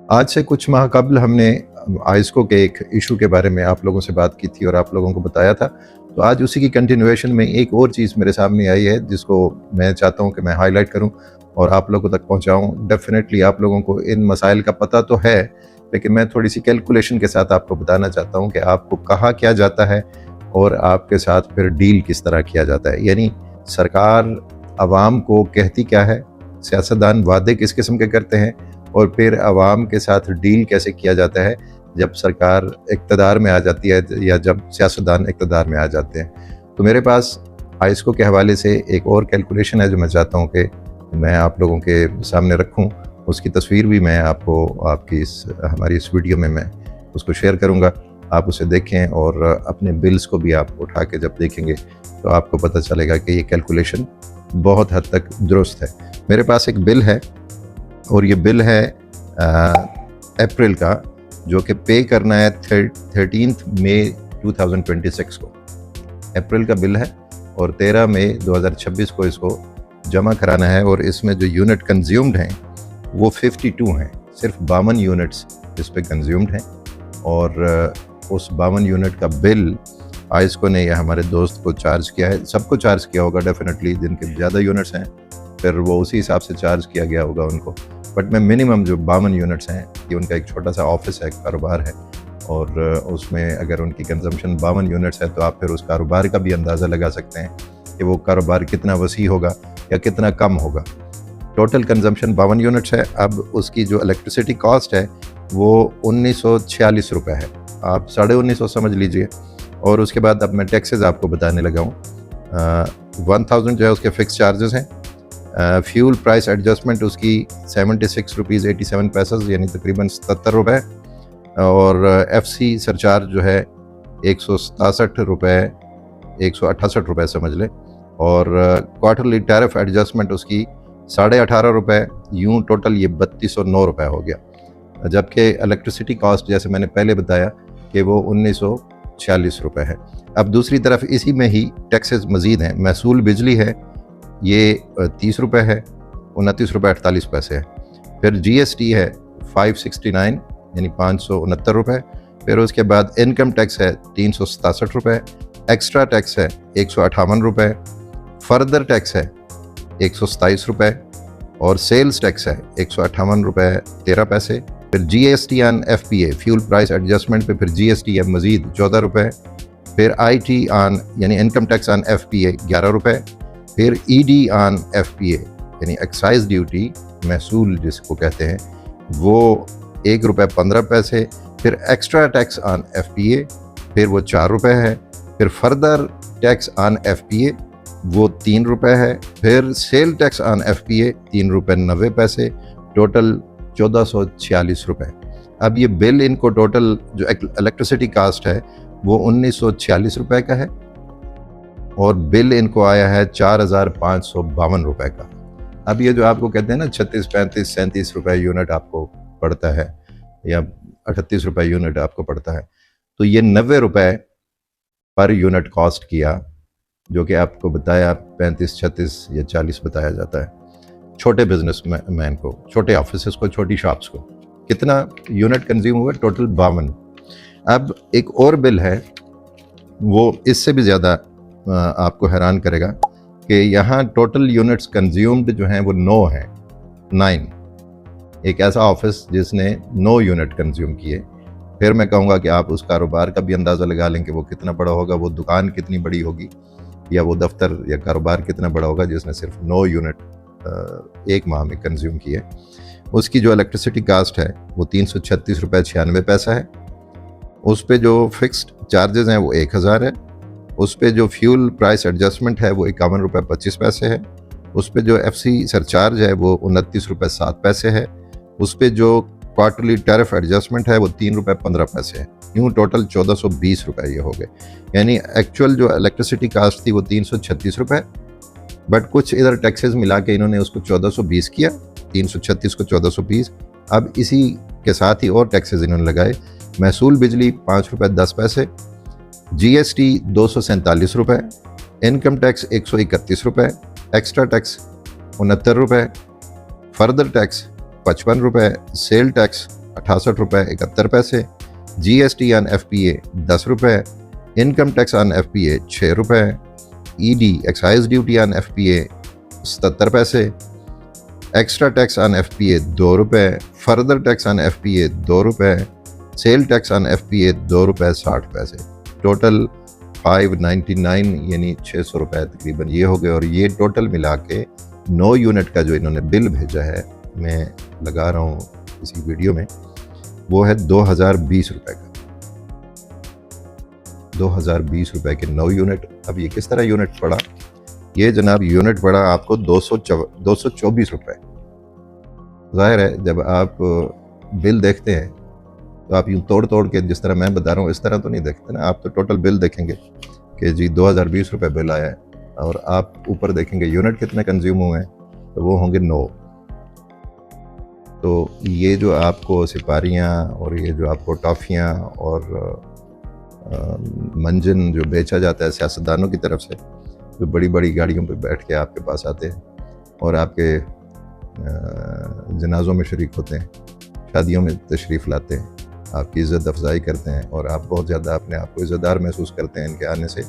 आज से कुछ माह कबल हमने आइस्को के एक इशू के बारे में आप लोगों से बात की थी और आप लोगों को बताया था। तो आज उसी की कंटिन्यूएशन में एक और चीज़ मेरे सामने आई है जिसको मैं चाहता हूं कि मैं हाईलाइट करूं और आप लोगों तक पहुंचाऊं। डेफिनेटली आप लोगों को इन मसाइल का पता तो है, लेकिन मैं थोड़ी सी कैलकुलेशन के साथ आपको बताना चाहता हूं कि आपको कहा क्या जाता है और आपके साथ फिर डील किस तरह किया जाता है। यानी सरकार आवाम को कहती क्या है, सियासतदान वादे किस किस्म के करते हैं और फिर आवाम के साथ डील कैसे किया जाता है जब सरकार इक़्तिदार में आ जाती है या जब सियासतदान इक़्तिदार में आ जाते हैं। तो मेरे पास आइस्को के हवाले से एक और कैलकुलेशन है जो मैं चाहता हूँ कि मैं आप लोगों के सामने रखूँ। उसकी तस्वीर भी मैं आपको आपकी हमारी इस वीडियो में मैं उसको शेयर करूँगा। आप उसे देखें और अपने बिल्स को भी आप उठा के जब देखेंगे तो आपको पता चलेगा कि ये कैलकुलेशन बहुत हद तक दुरुस्त है। मेरे पास एक बिल है और ये बिल है अप्रैल का, जो कि पे करना है 13 मई 2026 को। अप्रैल का बिल है और 13 मई 2026 को इसको जमा कराना है और इसमें जो यूनिट कंज्यूम्ड हैं वो 52 हैं। सिर्फ 52 यूनिट्स इस पे कंज्यूम्ड हैं और उस 52 यूनिट का बिल आइस्को ने या हमारे दोस्त को चार्ज किया है। सबको चार्ज किया होगा डेफिनेटली, जिनके ज़्यादा यूनिट्स हैं फिर वो उसी हिसाब से चार्ज किया गया होगा उनको। बट मैं मिनिमम जो 52 यूनिट्स हैं, ये उनका एक छोटा सा ऑफिस है, कारोबार है और उसमें अगर उनकी कंजम्पशन 52 यूनिट्स है तो आप फिर उस कारोबार का भी अंदाज़ा लगा सकते हैं कि वो कारोबार कितना वसी होगा या कितना कम होगा। टोटल कंजम्पशन 52 यूनिट्स है। अब उसकी जो इलेक्ट्रिसिटी कॉस्ट है वो 1946 रुपये है, आप 1950 समझ लीजिए। और उसके बाद अब मैं टैक्सेस आपको बताने लगा हूँ। 1000 जो है उसके फ़िक्स चार्जेस हैं। फ्यूल प्राइस एडजस्टमेंट उसकी 76 रुपीज़ 87 पैसे यानी तकरीबन 77 रुपये और FC सरचार्ज जो है 167 रुपये 168 रुपये समझ लें और क्वार्टरली टैरिफ एडजस्टमेंट उसकी 18.5 रुपये। यूँ टोटल ये 3209 रुपये हो गया। जबकि इलेक्ट्रिसिटी कॉस्ट जैसे मैंने पहले बताया कि वो 1946 रुपये है। अब दूसरी तरफ इसी में ही टैक्सेस मज़ीद हैं। महसूल बिजली है ये 30 रुपये है, 29 रुपये 48 पैसे है। फिर GST है 569 यानी 569 रुपये। फिर उसके बाद इनकम टैक्स है 367 रुपये, एक्स्ट्रा टैक्स है 158 रुपये, फर्दर टैक्स है 127 रुपये और सेल्स टैक्स है 158 रुपये 13 पैसे। फिर GST on FPA fuel price adjustment पे फिर GST है मज़ीद 14 रुपये। फिर IT ऑन यानी इनकम टैक्स ऑन FPA 11 रुपये। फिर ED ऑन FPA यानी एक्साइज ड्यूटी महसूल जिसको कहते हैं वो 1 रुपये 15 पैसे। फिर एक्स्ट्रा टैक्स ऑन FPA फिर वो 4 रुपये है। फिर फर्दर टैक्स ऑन FPA वो 3 रुपये है। फिर सेल टैक्स ऑन FPA 3 रुपये 90 पैसे, टोटल 1446 रुपये। अब ये बिल इनको टोटल जो इलेक्ट्रिसिटी कास्ट है वो 1946 रुपये का है और बिल इनको आया है 4552 रुपये का। अब ये जो आपको कहते हैं ना 36, 35, 37 रुपये यूनिट आपको पड़ता है या 38 रुपये यूनिट आपको पड़ता है, तो ये 90 रुपये पर यूनिट कॉस्ट किया, जो कि आपको बताया 35, 36 या 40 बताया जाता है। छोटे बिजनेस मैन को, छोटे ऑफिस को, छोटी शॉप्स को कितना यूनिट कंज्यूम हुआ? टोटल 52। अब एक और बिल है वो इससे भी ज़्यादा आपको हैरान करेगा कि यहाँ टोटल यूनिट्स कंज्यूम्ड जो हैं वो 9 हैं, 9। एक ऐसा ऑफिस जिसने 9 यूनिट कंज्यूम किए। फिर मैं कहूँगा कि आप उस कारोबार का भी अंदाज़ा लगा लें कि वो कितना बड़ा होगा, वो दुकान कितनी बड़ी होगी या वो दफ्तर या कारोबार कितना बड़ा होगा जिसने सिर्फ 9 यूनिट एक माह में कंज्यूम किए। उसकी जो इलेक्ट्रिसिटी कास्ट है वो 336 रुपये 96 पैसा है। उस पे जो फिक्स्ड चार्जेस हैं वो 1000 है। उस पे जो फ्यूल प्राइस एडजस्टमेंट है वो 51 रुपये 25 पैसे है। उस पे जो FC सरचार्ज है वो 29 रुपये 7 पैसे है। उस पे जो क्वार्टरली टैरिफ एडजस्टमेंट है वो 3 रुपये 15 पैसे है। यूँ टोटल 1420 रुपये ये हो गए। यानी एक्चुअल जो इलेक्ट्रिसिटी कास्ट थी वो 336 रुपये, बट कुछ इधर टैक्सेस मिला के इन्होंने उसको 1420 किया, 336 को 1420। अब इसी के साथ ही और टैक्सेस इन्होंने लगाए। महसूल बिजली 5 रुपये 10 पैसे, GST 247 रुपये, इनकम टैक्स 131 रुपये, एक्स्ट्रा टैक्स 69 रुपये, फर्दर टैक्स 55 रुपये, sale tax ₹68.71, GST on FPA ₹10, income tax on FPA ₹6, ED excise duty on FPA 77 पैसे, extra tax on FPA ₹2, further tax on FPA ₹2, sale tax on FPA ₹2.60, total 599 यानी ₹600 तकरीबन ये हो गए। और ये टोटल मिला के 9 यूनिट का जो इन्होंने बिल भेजा है, मैं लगा रहा हूँ इसी वीडियो में, वो है ₹2020 का। ₹2020 के 9 यूनिट। अब ये किस तरह यूनिट पड़ा? ये जनाब यूनिट पड़ा आपको ₹224। ज़ाहिर है जब आप बिल देखते हैं तो आप यूँ तोड़ तोड़ के जिस तरह मैं बता रहा हूँ इस तरह तो नहीं देखते ना, आप तो टोटल बिल देखेंगे कि जी ₹2020 बिल आया है, और आप ऊपर देखेंगे यूनिट कितने कंज्यूम हुए हैं, तो वो होंगे 9। तो ये जो आपको सिपारियाँ और ये जो आपको टॉफ़ियाँ और मंजन जो बेचा जाता है सियासतदानों की तरफ से, जो बड़ी बड़ी गाड़ियों पर बैठ के आपके पास आते हैं और आपके जनाज़ों में शरीक होते हैं, शादियों में तशरीफ़ लाते हैं, आपकी इज़्ज़त अफजाई करते हैं और आप बहुत ज़्यादा अपने आप को इज़्ज़तदार महसूस करते हैं इनके आने से,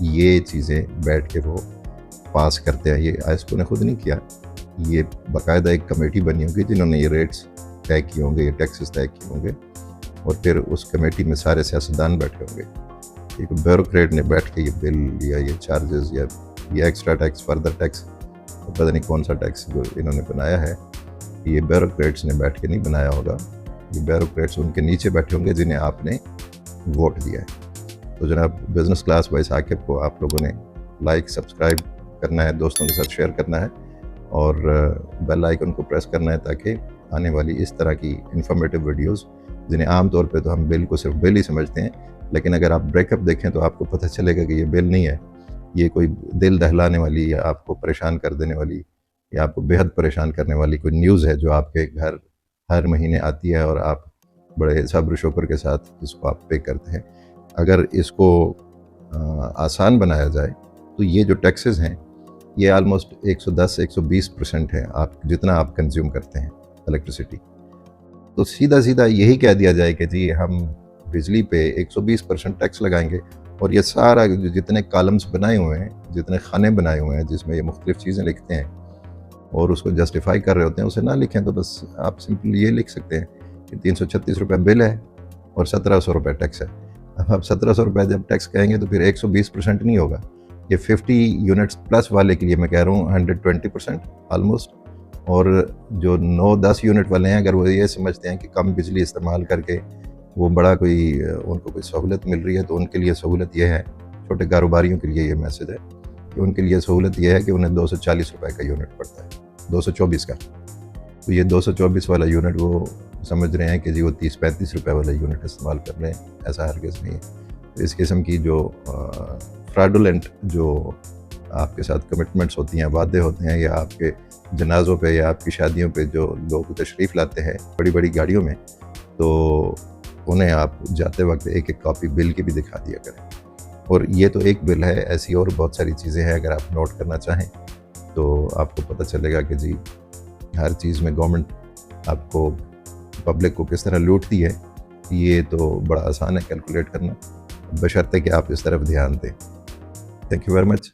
ये चीज़ें बैठ के वो पास करते हैं। ये आइस्को ने खुद नहीं किया, ये बाकायदा एक कमेटी बनी होगी जिन्होंने ये रेट्स तय किए होंगे, ये टैक्सेस तय किए होंगे, और फिर उस कमेटी में सारे सियासतदान बैठे होंगे। एक ब्यूरोक्रेट ने बैठ के ये बिल या ये चार्जेस या ये एक्स्ट्रा टैक्स, फर्दर टैक्स, पता नहीं कौन सा टैक्स जो इन्होंने बनाया है, ये ब्यूरोक्रेट्स ने बैठ के नहीं बनाया होगा। ये ब्यूरोक्रेट्स उनके नीचे बैठे होंगे जिन्हें आपने वोट दिया है। तो जनाब बिज़नेस क्लास बाय साकिब को आप लोगों ने लाइक, सब्सक्राइब करना है, दोस्तों के साथ शेयर करना है और बेल आइकन को प्रेस करना है, ताकि आने वाली इस तरह की इंफॉर्मेटिव वीडियोस, जिन्हें आम तौर पे तो हम बिल को सिर्फ बिल ही समझते हैं, लेकिन अगर आप ब्रेकअप देखें तो आपको पता चलेगा कि ये बिल नहीं है, ये कोई दिल दहलाने वाली या आपको परेशान कर देने वाली या आपको बेहद परेशान करने वाली कोई न्यूज़ है जो आपके घर हर महीने आती है और आप बड़े सब्र शुक्र के साथ इसको आप पे करते हैं। अगर इसको आसान बनाया जाए तो ये जो टैक्सेस हैं ये आलमोस्ट 110-120% है आप जितना आप कंज्यूम करते हैं इलेक्ट्रिसिटी। तो सीधा सीधा यही कह दिया जाए कि जी हम बिजली पे 120% टैक्स लगाएंगे, और ये सारा जितने कॉलम्स बनाए हुए हैं, जितने खाने बनाए हुए हैं जिसमें ये मुख्तलिफ चीज़ें लिखते हैं और उसको जस्टिफाई कर रहे होते हैं, उसे ना लिखें तो बस आप सिंपल ये लिख सकते हैं कि ₹336 बिल है और ₹1700 टैक्स है। अब आप ₹1700 जब टैक्स कहेंगे तो फिर 120% नहीं होगा, ये 50 यूनिट्स प्लस वाले के लिए मैं कह रहा हूँ 120% आलमोस्ट। और जो 9-10 यूनिट वाले हैं, अगर वो ये समझते हैं कि कम बिजली इस्तेमाल करके वो बड़ा कोई उनको कोई सहूलत मिल रही है, तो उनके लिए सहूलत ये है, छोटे कारोबारियों के लिए ये मैसेज है कि उनके लिए सहूलत ये है कि उन्हें ₹240 का यूनिट पड़ता है, 224 का। तो ये 224 वाला यूनिट वो समझ रहे हैं कि जी वो 30-35 वाला यूनिट इस्तेमाल कर रहे हैं, ऐसा हरगिज़ नहीं है। तो इस किस्म की जो फ्रॉडुलेंट जो आपके साथ कमिटमेंट्स होती हैं, वादे होते हैं, या आपके जनाज़ों पे या आपकी शादियों पे जो लोग तशरीफ़ लाते हैं बड़ी बड़ी गाड़ियों में, तो उन्हें आप जाते वक्त एक एक कॉपी बिल की भी दिखा दिया करें। और ये तो एक बिल है, ऐसी और बहुत सारी चीज़ें हैं, अगर आप नोट करना चाहें तो आपको पता चलेगा कि जी हर चीज़ में गवर्नमेंट आपको पब्लिक को किस तरह लूटती है। ये तो बड़ा आसान है कैलकुलेट करना, बशर्ते कि आप इस तरफ ध्यान दें। Thank you very much.